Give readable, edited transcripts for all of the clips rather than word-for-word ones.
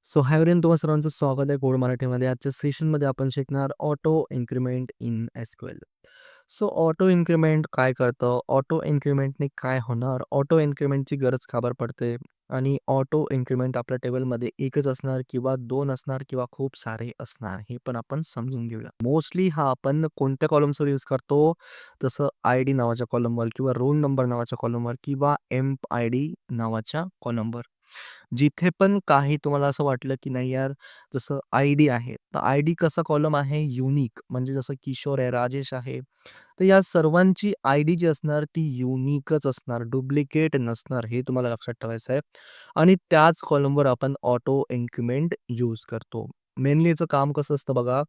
So hi everyone, तुम्हा सर्वांचं स्वागत आहे कोड मराठीमध्ये. आजच्या सेशनमध्ये आपण शिकणार auto increment in SQL. So auto increment काय करतं, ऑटो इन्क्रिमेंटने काय होणार, ऑटो इन्क्रिमेंटची गरज का बरं पडते आणि ऑटो इन्क्रिमेंट आपल्या टेबलमध्ये एकच असणार किंवा दोन असणार किंवा खूप सारे असणार, हे पण आपण समजून घेऊया. मोस्टली हा आपण कोणत्या कॉलम्सवर यूज करतो, जसं आय डी नावाच्या कॉलमवर किंवा रोल नंबर नावाच्या कॉलमवर किंवा एम्प आय डी नावाच्या कॉलमवर. जिथे पण काही तुम्हाला असं वाटलं की नाही यार, जसं आय-डी आहे, तर आय-डी कसा कॉलम आहे युनिक, म्हणजे जसं किशोर आहे, राजेश आहे, तर या सर्वांची आय-डी जी असणार ती युनिकच असणार, डुप्लिकेट नसणार, हे तुम्हाला लक्षात ठेवायचं आहे. आणि त्याच कॉलमवर आपण ऑटो इन्क्रिमेंट यूज करतो. मेनली याचं काम कसं असतं बघा,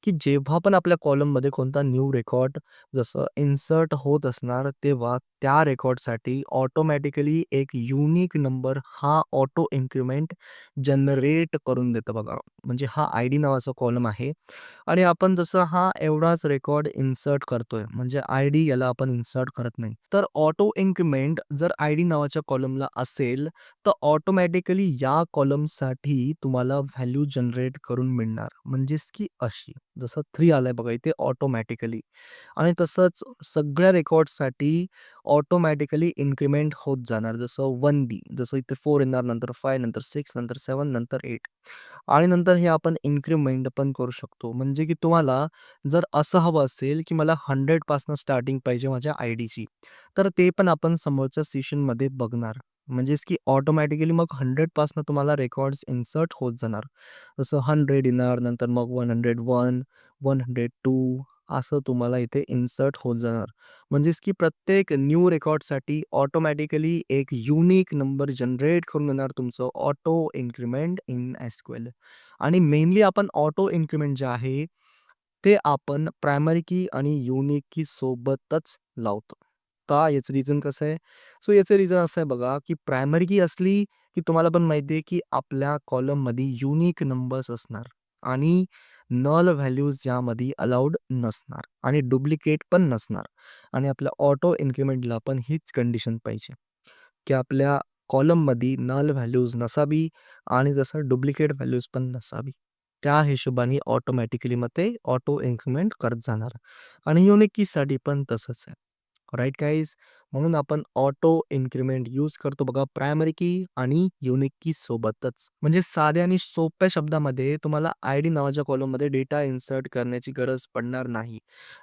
की जेव्हा पण आपल्या कॉलममध्ये कोणता न्यू रेकॉर्ड जसं इन्सर्ट होत असणार, तेव्हा त्या रेकॉर्डसाठी ऑटोमॅटिकली एक युनिक नंबर हा ऑटो इन्क्रिमेंट जनरेट करून देतं बघा. म्हणजे हा आय-डी नावाचा कॉलम आहे आणि आपण जसं हा एवढाच रेकॉर्ड इन्सर्ट करतोय, म्हणजे आय-डी याला आपण इन्सर्ट करत नाही. तर ऑटो इन्क्रिमेंट जर आय-डी नावाच्या कॉलमला असेल, तर ऑटोमॅटिकली या कॉलमसाठी तुम्हाला व्हॅल्यू जनरेट करून मिळणार. म्हणजेच की अशी, जसं 3 आलंय बघा इथे ऑटोमॅटिकली आणि तसंच सगळ्या रेकॉर्ड्ससाठी ऑटोमॅटिकली इन्क्रिमेंट होत जाणार. जसं 1B, जसं इथे 4 येणार, नंतर 5, नंतर 6, नंतर 7, नंतर 8 आणि नंतर हे आपण इन्क्रिमेंट पण करू शकतो. म्हणजे की तुम्हाला जर असं हवं असेल, की मला 100 पासून स्टार्टिंग पाहिजे माझ्या आय-डीची, तर ते पण आपण समोरच्या सेशनमध्ये बघणार. म्हणजेच की ऑटोमॅटिकली मग 100 पासून तुम्हाला रेकॉर्ड्स इन्सर्ट होत जाणार. जसं 100 येणार, नंतर मग 101, 102 असं तुम्हाला इथे इन्सर्ट होत जाणार. म्हणजेच की प्रत्येक न्यू रेकॉर्डसाठी ऑटोमॅटिकली एक युनिक नंबर जनरेट करून देणार तुमचं ऑटो इन्क्रिमेंट इन एसक्यूएल. आणि मेनली आपण ऑटो इन्क्रिमेंट जे आहे, ते आपण प्रायमरी की आणि युनिक की सोबतच लावतो. का याचं रिझन कसं आहे? सो याचं रिझन असं आहे बघा, की प्रायमरी की असली, की तुम्हाला पण माहिती आहे, की आपल्या कॉलममध्ये युनिक नंबर्स असणार आणि नल व्हॅल्यूज यामध्ये अलाउड नसणार आणि डुप्लिकेट पण नसणार. आणि आपल्या ऑटो इन्क्रिमेंटला पण हीच कंडिशन पाहिजे, की आपल्या कॉलममध्ये नल व्हॅल्यूज नसावी आणि जसं डुप्लिकेट व्हॅल्यूज पण नसावी. त्या हिशोबाने ऑटोमॅटिकली मग ते ऑटो इन्क्रिमेंट करत जाणार आणि युनिक कीसाठी पण तसंच आहे. राइट गाईज, म्हणून आपण ऑटो इन्क्रिमेंट यूज करतो बघा प्रायमरी की आणि युनिक की सोबतच. म्हणजे साध्या आणि सोप्या शब्दामध्ये तुम्हाला आय डी नावाच्या कॉलममध्ये डेटा इन्सर्ट करण्याची गरज पडणार नाही.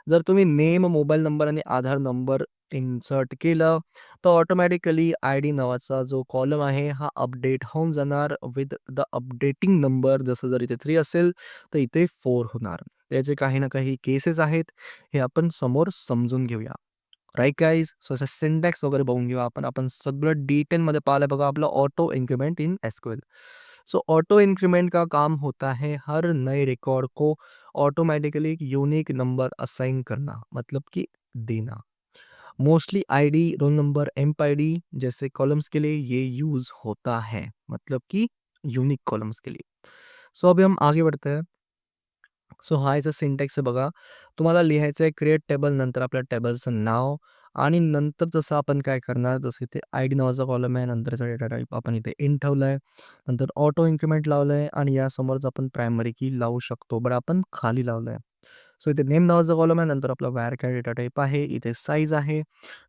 जर तुम्ही नेम, मोबाईल नंबर आणि आधार नंबर इन्सर्ट केलं, तर ऑटोमॅटिकली आय डी नावाचा जो कॉलम आहे हा अपडेट होऊन जाणार विथ द अपडेटिंग नंबर. जसं जर इथे 3 असेल तर इथे 4 होणार. त्याचे काही ना काही केसेस आहेत, हे आपण समोर समजून घेऊया. राइट गाइज, सो असं सिंटॅक्स वगैरे बघून घेऊ आपण. आपण सगळं डिटेलमध्ये पाहिलं बघा आपलं auto increment in SQL. So auto increment का काम होता है हर नए रिकॉर्ड को ऑटोमेटिकली एक यूनिक नंबर असाइन करना, मतलब कि देना। Mostly ID, roll number, emp ID जैसे कॉलम्स के लिए ये यूज होता है, मतलब कि यूनिक कॉलम्स के लिए। सो अभी हम आगे बढ़ते हैं. सो हा याचा सिंटॅक्स आहे बघा. तुम्हाला लिहायचं आहे क्रिएट टेबल, नंतर आपल्या टेबलचं नाव आणि नंतर जसं आपण काय करणार, जसं इथे आय-डी नावाचा कॉलम आहे, नंतरचा डेटा टाइप आपण इथे इन ठेवलाय, नंतर ऑटो इन्क्रिमेंट लावलंय आणि यासमोरच आपण प्रायमरी की लावू शकतो, बट आपण खाली लावलंय. सो इथे नेम नावाचा कॉलम आहे, नंतर आपला व्हेअर डेटा टाइप आहे, इथे साईज आहे,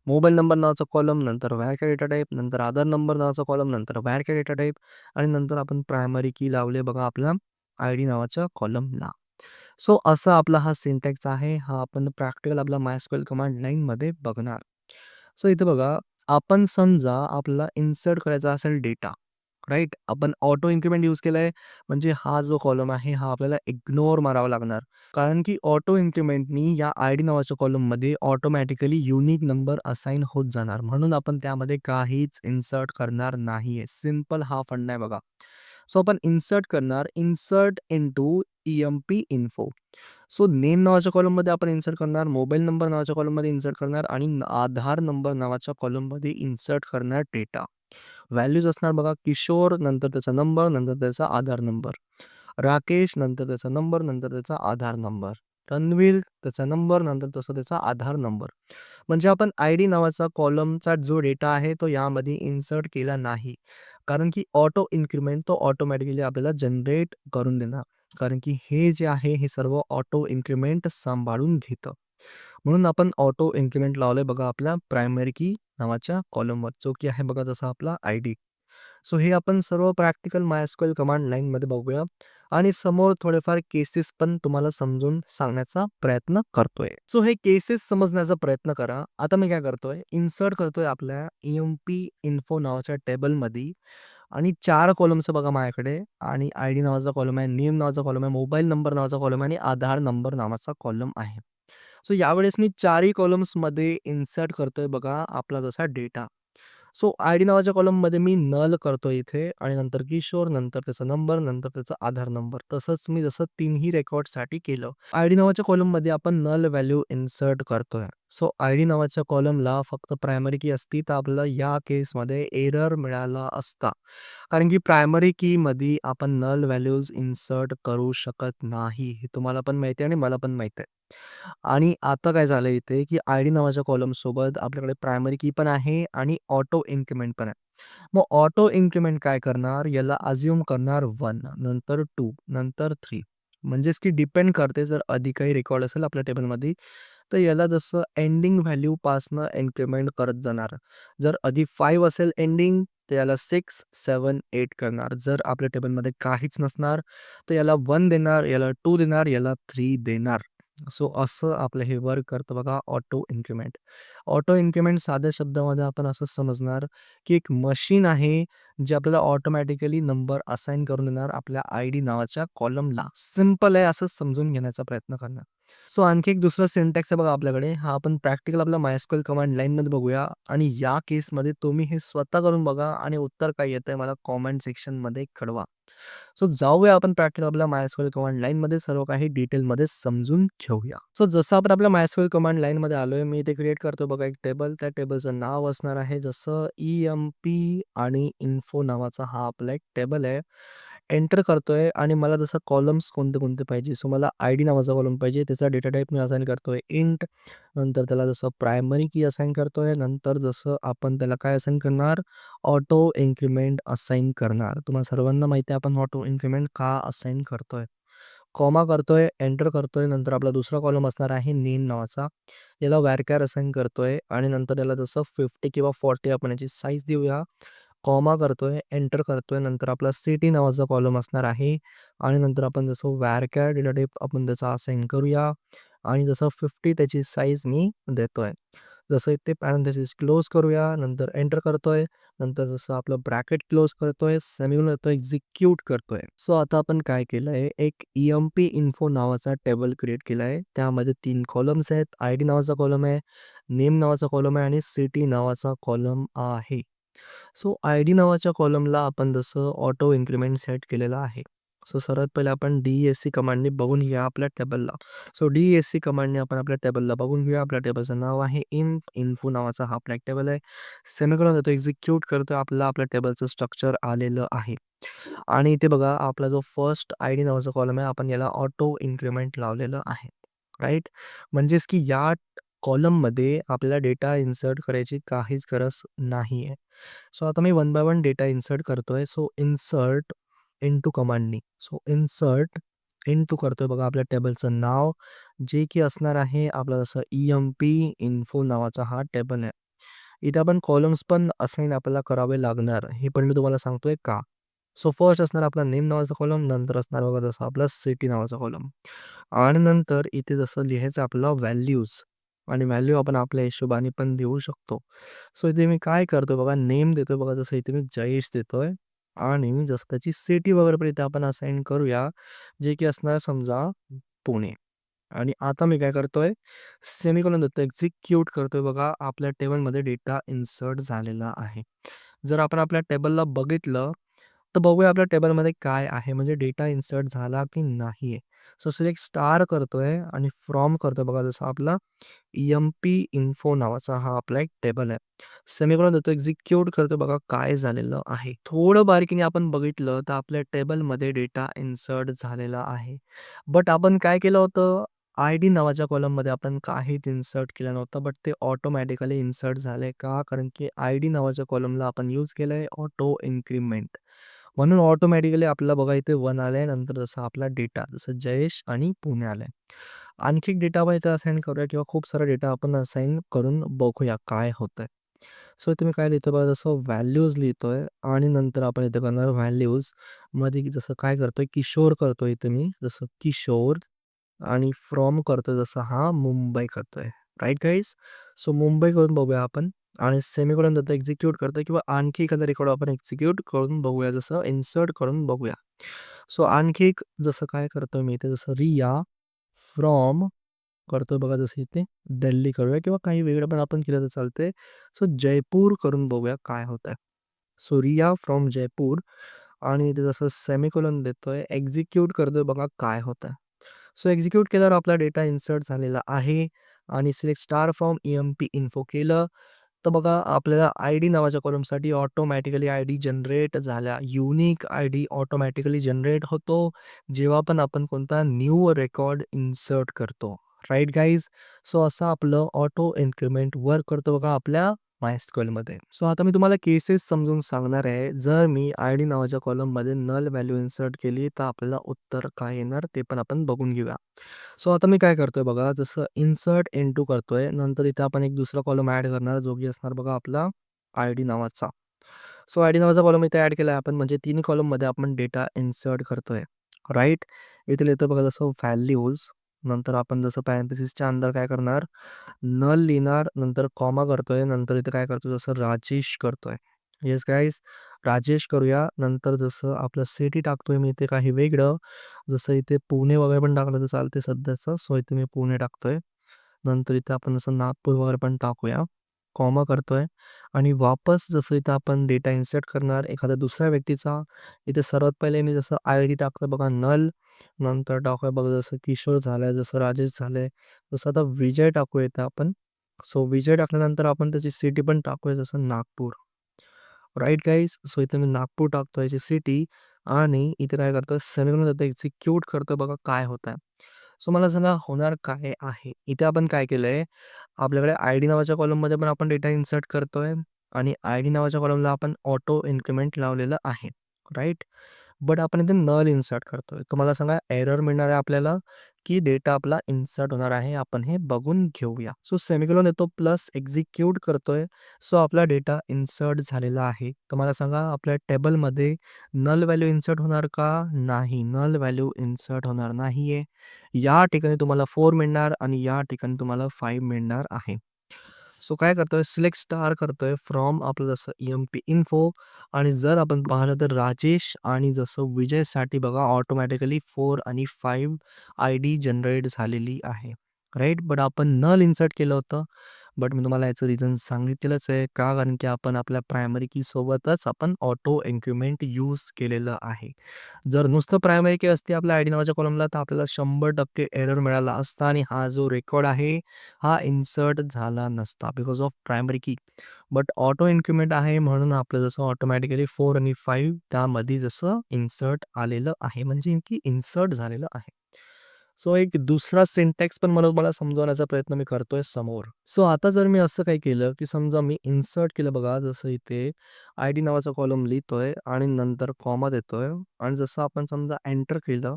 मोबाईल नंबर नावाचा कॉलम, नंतर व्हेअर डेटा टाइप, नंतर आधार नंबर नावाचा कॉलम, नंतर व्हेअर डेटा टाइप आणि नंतर आपण प्रायमरी की लावले बघा आपल्या आय-डी नावाच्या कॉलमला. सो असा आपला हा सिंटॅक्स आहे. हा आपण प्रॅक्टिकल आपला MySQL कमांड लाईनमध्ये बघणार. सो इथे बघा, आपण समजा आपल्याला इन्सर्ट करायचा असेल डेटा, राइट? आपण ऑटो इन्क्रिमेंट यूज केलाय, म्हणजे हा जो कॉलम आहे हा आपल्याला इग्नोर मारावा लागणार. कारण की ऑटो इन्क्रिमेंटनी या आय-डी नावाच्या कॉलममध्ये ऑटोमॅटिकली युनिक नंबर असाइन होत जाणार. म्हणून आपण त्यामध्ये काहीच इन्सर्ट करणार नाहीये. सिंपल हा फंडा आहे बघा. सो आपण इन्सर्ट करणार, insert into E-M-P info. So name नावाच्या कॉलममध्ये आपण इन्सर्ट करणार, मोबाईल नंबर नावाच्या कॉलममध्ये इन्सर्ट करणार आणि आधार नंबर नावाच्या कॉलममध्ये इन्सर्ट करणार डेटा. व्हॅल्यूज असणार बघा किशोर, नंतर त्याचा नंबर, नंतर त्याचा आधार नंबर. राकेश, नंतर त्याचा नंबर, नंतर त्याचा आधार नंबर. रणवीर, त्याचा नंबर, नंतर तसं त्याचा आधार नंबर. म्हणजे आपण आय-डी नावाचा कॉलमचा जो डेटा आहे तो यामध्ये इन्सर्ट केला नाही. कारण की ऑटो इन्क्रिमेंट तो ऑटोमॅटिकली आपल्याला जनरेट करून देणार. कारण की हे जे आहे हे सर्व ऑटो इन्क्रिमेंट सांभाळून घेतं. म्हणून आपण ऑटो इन्क्रिमेंट लावलंय बघा आपल्या प्रायमरी की नावाच्या कॉलमवर, जो की आहे बघा जसा आपला आय-डी. सो हे आपण सर्व प्रॅक्टिकल MySQL कमांड लाईनमध्ये बघूया आणि समोर थोडेफार केसेस पण तुम्हाला समजून सांगण्याचा प्रयत्न करतोय. सो हे केसेस समजण्याचा प्रयत्न करा. आता मी काय करतोय, इन्सर्ट करतोय आपल्या EMP इन्फो नावाच्या टेबलमध्ये आणि 4 कॉलम्स बघा माझ्याकडे आणि आय-डी नावाचा कॉलम आहे, नेम नावाचा कॉलम आहे, मोबाईल नंबर नावाचा कॉलम आहे आणि आधार नंबर नावाचा कॉलम आहे. सो यावेळेस मी 4ही कॉलम्समध्ये इन्सर्ट करतोय बघा आपला जसा डेटा. सो आय-डी नावाच्या कॉलममध्ये मी नल करतोय इथे आणि नंतर किशोर, नंतर त्याचा नंबर, नंतर त्याचा आधार नंबर. तसंच मी जसं तिन्ही रेकॉर्डसाठी केलं. आय-डी नावाच्या कॉलममध्ये आपण नल व्हॅल्यू इन्सर्ट करतोय. सो आय-डी नावाच्या कॉलमला फक्त प्रायमरी की असती तर आपल्याला या केसमध्ये एरर मिळाला असता. कारण की प्रायमरी कीमध्ये आपण नल व्हॅल्यूज इन्सर्ट करू शकत नाही. हे तुम्हाला पण माहिती आहे आणि मला पण माहीत आहे. आणि आता काय झालं इथे, की आय-डी नावाच्या कॉलमसोबत आपल्याकडे प्रायमरी की पण आहे आणि ऑटो इन्क्रिमेंट पण आहे. मग ऑटो इन्क्रिमेंट काय करणार, याला अझ्युम करणार 1, नंतर 2, नंतर 3. म्हणजेच की डिपेंड करते जर अधिक काही रेकॉर्ड असेल आपल्या टेबलमध्ये, तर याला जसं एंडिंग व्हॅल्यूपासनं इन्क्रिमेंट करत जाणार. जर आधी 5 असेल एंडिंग, तर याला 6, 7, 8 करणार. जर आपल्या टेबलमध्ये काहीच नसणार, तर याला 1 देणार, याला 2 देणार, याला 3 देणार. सो असं आपलं हे वर्क करतं बघा ऑटो इन्क्रिमेंट. ऑटो इन्क्रिमेंट साध्या शब्दामध्ये आपण असं समजणार, की एक मशीन आहे, जे आपल्याला ऑटोमॅटिकली नंबर असाइन करून देणार आपल्या आय-डी नावाच्या कॉलमला. सिंपल आहे असं समजून घेण्याचा प्रयत्न करणार. सो आणखी एक दुसरा सिंटॅक्स आहे बघा आपल्याकडे. हा आपण प्रॅक्टिकल आपला MySQL कमांड लाईनमध्ये बघूया आणि या केसमध्ये तुम्ही हे स्वतः करून बघा आणि उत्तर काय येतंय मला कमेंट सेक्शनमध्ये कळवा. सो जाऊया आपण प्रॅक्टिकल आपल्या MySQL कमांड लाईनमध्ये सर्व काही डिटेलमध्ये समजून घेऊया. सो जसं आपण आपल्या MySQL कमांड लाईनमध्ये आलोय, मी इथे क्रिएट करतो बघा एक टेबल. त्या टेबलचं नाव असणार आहे जसं EMP आणि इन्फो नावाचा हा आपला एक टेबल आहे. एंटर करतोय आणि मला जसं कॉलम्स कोणते-कोणते पाहिजे. सो मला आय-डी नावाचा कॉलम पाहिजे. त्याचा डेटा टाइप मी असाइन करतोय इंट. नंतर त्याला जसं प्रायमरी की असाइन करतोय. नंतर जसं आपण त्याला काय असाइन करणार, ऑटो इन्क्रिमेंट असाइन करणार. तुम्हाला सर्वांना माहिती आहे आपण ऑटो इन्क्रिमेंट का असाइन करतोय. कॉमा करतोय, एंटर करतोय. नंतर आपला दुसरा कॉलम असणार आहे नेम नावाचा. याला varchar असाइन करतोय आणि नंतर याला जसं 50 किंवा 40 आपण याची साईज देऊया. कॉमा करतोय, एंटर करतोय. नंतर आपला सिटी नावाचा कॉलम असणार आहे आणि नंतर आपण जसं varchar डेटा टाइप आपण त्याचा असाइन करूया आणि जसं 50 त्याची साईज मी देतोय. जसं इथे पॅरेंथेसिस क्लोज करूया, नंतर एंटर करतोय. नंतर जसं आपलं ब्रॅकेट क्लोज करतोय, सेमिकोलॉन देतोय, एक्झिक्यूट करतोय. सो आता आपण काय केलंय, एक EMP इन्फो नावाचा टेबल क्रिएट केलाय. त्यामध्ये 3 कॉलम्स आहेत. आय-डी नावाचा कॉलम आहे, नेम नावाचा कॉलम आहे आणि सिटी नावाचा कॉलम आहे. सो आय-डी नावाच्या कॉलमला आपण जसं ऑटो इन्क्रिमेंट सेट केलेलं आहे. सो सर्वात पहिले आपण DESC कमांडने बघून घेऊया आपल्या टेबलला. सो DESC कमांडने आपण आपल्या टेबलला बघून घेऊया. आपल्या टेबलचं नाव आहे इन्फो नावाचा हा आपला एक टेबल आहे. सेमिकोलॉन देतो, एक्झिक्यूट करतो. आपल्याला आपल्या टेबलचं स्ट्रक्चर आलेलं आहे. आणि इथे बघा आपला जो फर्स्ट आय-डी नावाचा कॉलम आहे, आपण याला ऑटो इन्क्रिमेंट लावलेलं आहे. राइट? म्हणजेच की या कॉलममध्ये आपल्याला डेटा इन्सर्ट करायची काहीच गरज नाहीये. सो आता मी one by one data insert करतोय. सो इन्सर्ट इंटू कमांडनी. सो इन्सर्ट इंटू करतोय बघा आपल्या टेबलचं नाव, जे की असणार आहे आपलं जसं EMP इन्फो नावाचा हा टेबल आहे. इथे आपण कॉलम्स पण असाइन आपल्याला करावे लागणार. हे पण मी तुम्हाला सांगतोय का? सो फर्स्ट असणार आपला नेम नावाचा कॉलम, नंतर असणार बघा जसं आपला सिटी नावाचा कॉलम आणि नंतर इथे जसं लिहायचं आपलं व्हॅल्यूज आणि व्हॅल्यू आपण आपल्या हिशोबाने पण देऊ शकतो. सो इथे मी काय करतोय बघा, नेम देतोय बघा, जसं इथे मी जयेश देतोय आणि जसं त्याची सिटी वगैरे पण इथे आपण असाइन करूया, जे की असणार समजा पुणे. आणि आता मी काय करतोय, सेमिकोलॉन देतोय, एक्झिक्यूट करतोय बघा, आपल्या टेबलमध्ये डेटा इन्सर्ट झालेला आहे. जर आपण आपल्या टेबलला बघितलं, तर बघूया आपल्या टेबलमध्ये काय आहे, म्हणजे डेटा इन्सर्ट झाला की नाहीये. सो सिलेक्ट स्टार करतोय आणि फ्रॉम करतोय बघा, जसं आपला EMP इन्फो नावाचा हा आपला एक टेबल आहे. सेमिकोलॉन देतो, एक्झिक्यूट करतोय बघा काय झालेलं आहे. थोडं बारीकीने आपण बघितलं, तर आपल्या टेबलमध्ये डेटा इन्सर्ट झालेला आहे. बट आपण काय केलं होतं, आय-डी नावाच्या कॉलममध्ये आपण काहीच इन्सर्ट केलं नव्हतं, बट ते ऑटोमॅटिकली इन्सर्ट झालंय. का? कारण की आय-डी नावाच्या कॉलमला आपण यूज केलंय ऑटो इन्क्रिमेंट. म्हणून ऑटोमॅटिकली आपल्याला बघा इथे 1 आलंय. नंतर जसा आपला डेटा जसं जयेश आणि पुणे आलंय. आणखी एक डेटा आपण इथे असाइन करूया किंवा खूप सारा डेटा आपण असाइन करून बघूया काय होतंय. सो इथे मी काय लिहितोय बघा, जसं व्हॅल्यूज लिहितोय आणि नंतर आपण इथे करणार व्हॅल्यूजमध्ये जसं काय करतोय, किशोर करतोय इथे मी. जसं किशोर आणि फ्रॉम करतोय, जसं हा मुंबई करतोय. Right guys? सो मुंबई करून बघूया आपण आणि सेमीकोलन नंतर एक्झिक्यूट करतोय किंवा आणखी एखादा रेकॉर्ड आपण एक्झिक्यूट करून बघूया, जसं इन्सर्ट करून बघूया. सो आणखी एक जसं काय करतोय मी इथे, जसं रिया फ्रॉम करतोय बघा, जसं इथे दिल्ली करूया किंवा काही वेगळं पण आपण केलं तर चालतंय. सो जयपूर करून बघूया काय होतंय. सो रिया फ्रॉम जयपूर आणि इथे जसं सेमीकोलन देतोय, एक्झिक्यूट करतोय बघा काय होतंय. सो एक्झिक्यूट केल्यावर आपला डेटा इन्सर्ट झालेला आहे आणि select star from E-M-P info केलं, तर बघा आपल्याला आय-डी नावाच्या कॉलमसाठी ऑटोमॅटिकली आय-डी जनरेट झाल्या. युनिक आय-डी ऑटोमॅटिकली जनरेट होतो, जेव्हा पण आपण कोणता न्यू रेकॉर्ड इन्सर्ट करतो. Right guys? सो असं आपलं ऑटो इन्क्रिमेंट वर्क करतो बघा आपल्या MySQLमध्ये. सो आता मी तुम्हाला केसेस समजून सांगणार आहे. जर मी आय-डी नावाच्या कॉलममध्ये नल व्हॅल्यू इन्सर्ट केली, तर आपल्याला उत्तर काय येणार ते पण आपण बघून घेऊया. सो आता मी काय करतोय बघा, जसं इन्सर्ट इंटू करतोय, नंतर इथे आपण एक दुसरा कॉलम ॲड करणार, जो की असणार बघा आपला आय-डी नावाचा. सो आय-डी नावाचा कॉलम इथे ॲड केला आपण, म्हणजे तिन्ही कॉलममध्ये आपण डेटा इन्सर्ट करतोय. राइट? इथे लिहितो बघा, जसं व्हॅल्यूज, नंतर आपण जसं पॅरेंथेसिसच्या अंदर काय करणार, नल लिहिणार, नंतर कॉमा करतोय, नंतर इथे काय करतोय, जसं राजेश करतोय. येस गाईज, राजेश करूया. नंतर जसं आपलं सिटी टाकतोय मी इथे काही वेगळं, जसं इथे पुणे वगैरे पण टाकलं तर चालते सध्याचं. सो इथे मी पुणे टाकतोय. नंतर इथे आपण जसं नागपूर वगैरे पण टाकूया. कॉमा करतोय आणि वापस जसं इथं आपण डेटा इन्सर्ट करणार एखाद्या दुसऱ्या व्यक्तीचा. इथे सर्वात पहिले मी जसं आय-डी टाकतोय बघा नल, नंतर टाकूया बघा जसं किशोर झालंय, जसं राजेश झालंय, तसं आता विजय टाकूया इथं आपण. सो विजय टाकल्यानंतर आपण त्याची सिटी पण टाकूया, जसं नागपूर. Right guys? सो इथे मी नागपूर टाकतोय याची सिटी आणि इथे काय करतोय, सेमीकोलन देतो, एक्झिक्यूट करतोय बघा काय होतंय. सो मला सांगा होणार काय आहे? इथे आपण काय केलंय, आपल्याकडे आय-डी नावाच्या कॉलममध्ये पण आपण डेटा इन्सर्ट करतोय आणि आय-डी नावाच्या कॉलमला आपण ऑटो इन्क्रिमेंट लावलेलं आहे. राइट? बट आपण इथे नल इन्सर्ट करतोय. तर सांगा एरर मिळणार आहे आपल्याला, की डेटा आपला इन्सर्ट होणार आहे. आपण हे बघून घेऊया. सो सेमीकोलन देतो प्लस एक्झिक्यूट करतोय. सो आपला डेटा इन्सर्ट झालेला आहे. तर सांगा आपल्या टेबलमध्ये नल व्हॅल्यू इन्सर्ट होणार का? नाही. नल व्हॅल्यू इन्सर्ट होणार नाहीये. या ठिकाणी तुम्हाला 4 मिळणार आणि या ठिकाणी तुम्हाला 5 मिळणार आहे. सो काय करतोय, सिलेक्ट स्टार करतोय फ्रॉम आपलं जसं ई-एम-पी इन्फो आणि जर आपण पाहिलं तर राजेश आणि जसं विजयसाठी बघा ऑटोमॅटिकली 4 आणि 5 आय-डी जनरेट झालेली आहे. राइट? बट आपण नल इन्सर्ट केलं होतं. बट मी तुम्हाला याचं रिझन सांगितलेलंच आहे. का? कारण की आपण आपल्या प्रायमरी की सोबतच आपण ऑटो इन्क्रिमेंट यूज केलेलं आहे. जर नुसतं प्रायमरी की असते आपल्या आय-डी नावाच्या कॉलमला, तर आपल्याला 100% एरर मिळाला असता आणि हा जो रेकॉर्ड आहे, हा इन्सर्ट झाला नसता बिकॉज ऑफ प्रायमरी की. बट ऑटो इन्क्रिमेंट आहे म्हणून आपलं जसं ऑटोमॅटिकली 4 आणि 5 त्यामध्ये जसं इन्सर्ट आलेलं आहे, म्हणजे की इन्सर्ट झालेलं आहे. सो एक दुसरा सिंटॅक्स पण मला समजवण्याचा प्रयत्न मी करतोय समोर. सो आता जर मी असं काही केलं, की समजा मी इन्सर्ट केलं बघा, जसं इथे आय-डी नावाचा कॉलम लिहितोय आणि नंतर कॉमा देतोय आणि जसं आपण समजा एंटर केलं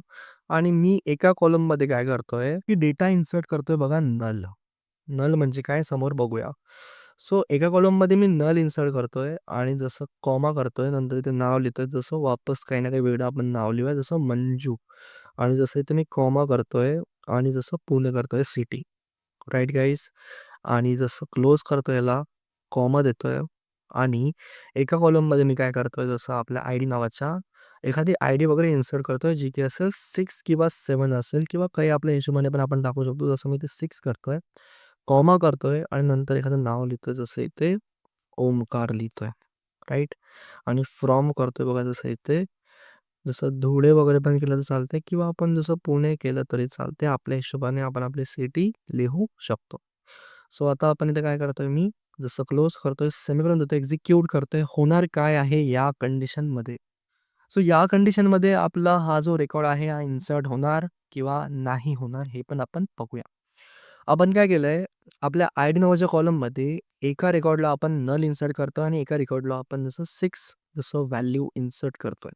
आणि मी एका कॉलममध्ये काय करतोय, की डेटा इन्सर्ट करतोय बघा नल. नल म्हणजे काय समोर बघूया. सो एका कॉलममध्ये मी नल इन्सर्ट करतोय आणि जसं कॉमा करतोय, नंतर इथे नाव लिहितोय, जसं वापस काही ना काही वेगळं आपण नाव लिहूया, जसं मंजू आणि जसं इथे मी कॉमा करतोय आणि जसं पुणे करतोय सिटी. Right guys? आणि जसं क्लोज करतोय याला, कॉमा देतोय आणि एका कॉलममध्ये मी काय करतोय, जसं आपल्या आय-डी नावाच्या एखादी आय-डी वगैरे इन्सर्ट करतोय, जी की असेल 6 किंवा 7 असेल किंवा काही आपल्या हिशोबाने पण आपण टाकू शकतो. जसं मी ते 6 करतोय, कॉमा करतोय आणि नंतर एखादं नाव लिहितोय, जसं इथे ओमकार लिहितोय. राइट? आणि फ्रॉम करतोय बघा, जसं इथे जसं धुळे वगैरे पण केलं तर चालतंय किंवा आपण जसं पुणे केलं तरी चालते. आपल्या हिशोबाने आपण आपली सिटी लिहू शकतो. सो आता आपण इथे काय करतोय मी, जसं क्लोज करतोय, सेमीकोलन देतोय, एक्झिक्यूट करतोय. होणार काय आहे या कंडिशनमध्ये? सो या कंडिशनमध्ये आपला हा जो रेकॉर्ड आहे हा इन्सर्ट होणार किंवा नाही होणार हे पण आपण बघूया. आपण काय केलंय, आपल्या आयडी नावाच्या कॉलममध्ये एका रेकॉर्डला आपण नल इन्सर्ट करतोय आणि एका रेकॉर्डला आपण जसं 6 जसं व्हॅल्यू इन्सर्ट करतोय.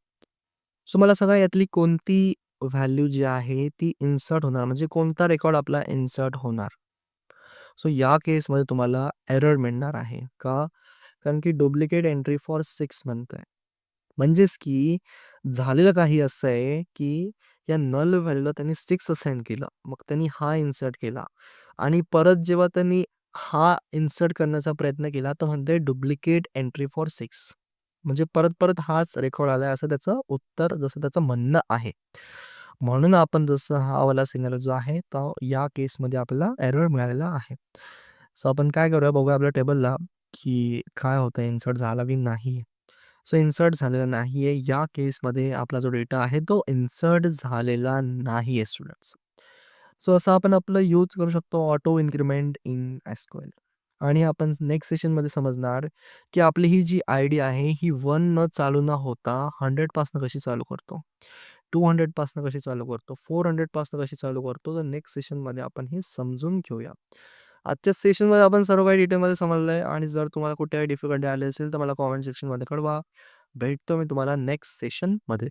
सो मला सांगा यातली कोणती व्हॅल्यू जी आहे ती इन्सर्ट होणार म्हणजे कोणता रेकॉर्ड आपला इन्सर्ट होणार? सो या केसमध्ये तुम्हाला एरर मिळणार आहे. का? कारण की डुप्लिकेट एंट्री फॉर 6 म्हणतंय. म्हणजेच की झालेलं काही असं आहे, की या नल व्हॅल्यूला त्यांनी 6 असाइन केलं. मग त्यांनी हा इन्सर्ट केला आणि परत जेव्हा त्यांनी हा इन्सर्ट करण्याचा प्रयत्न केला, तर म्हणते डुप्लिकेट एंट्री फॉर 6 म्हणजे परत-परत हाच रेकॉर्ड आलाय असं त्याचं उत्तर जसं त्याचं म्हणणं आहे. म्हणून आपण जसं हा वाला सिग्नल जो आहे, तो या केसमध्ये आपल्याला एरर मिळालेला आहे. सो आपण काय करूया बघूया आपल्या टेबलला, की काय होतं इन्सर्ट झाला की नाही. सो इन्सर्ट झालेला नाहीये. या केसमध्ये आपला जो डेटा आहे तो इन्सर्ट झालेला नाहीये स्टुडंट्स. सो असं आपण आपलं यूज करू शकतो ऑटो इन्क्रिमेंट इन एसक्यूएल आणि आपण नेक्स्ट सेशनमध्ये समजणार, की आपली ही जी आयडी आहे ही 1 न चालू न होता 100 पासून कशी चालू करतो. 200 पासून कशी चालू करतो, 400 पासून कशी चालू करतो, तर नेक्स्ट सेशनमध्ये आपण हे समजून घेऊया. आजच्या सेशनमध्ये आपण सर्व काही डिटेलमध्ये समजलंय आणि जर तुम्हाला कुठे काही डिफिकल्टी आली असेल, तर मला कॉमेंट सेक्शनमध्ये कळवा. भेटतो मी तुम्हाला नेक्स्ट सेशनमध्ये.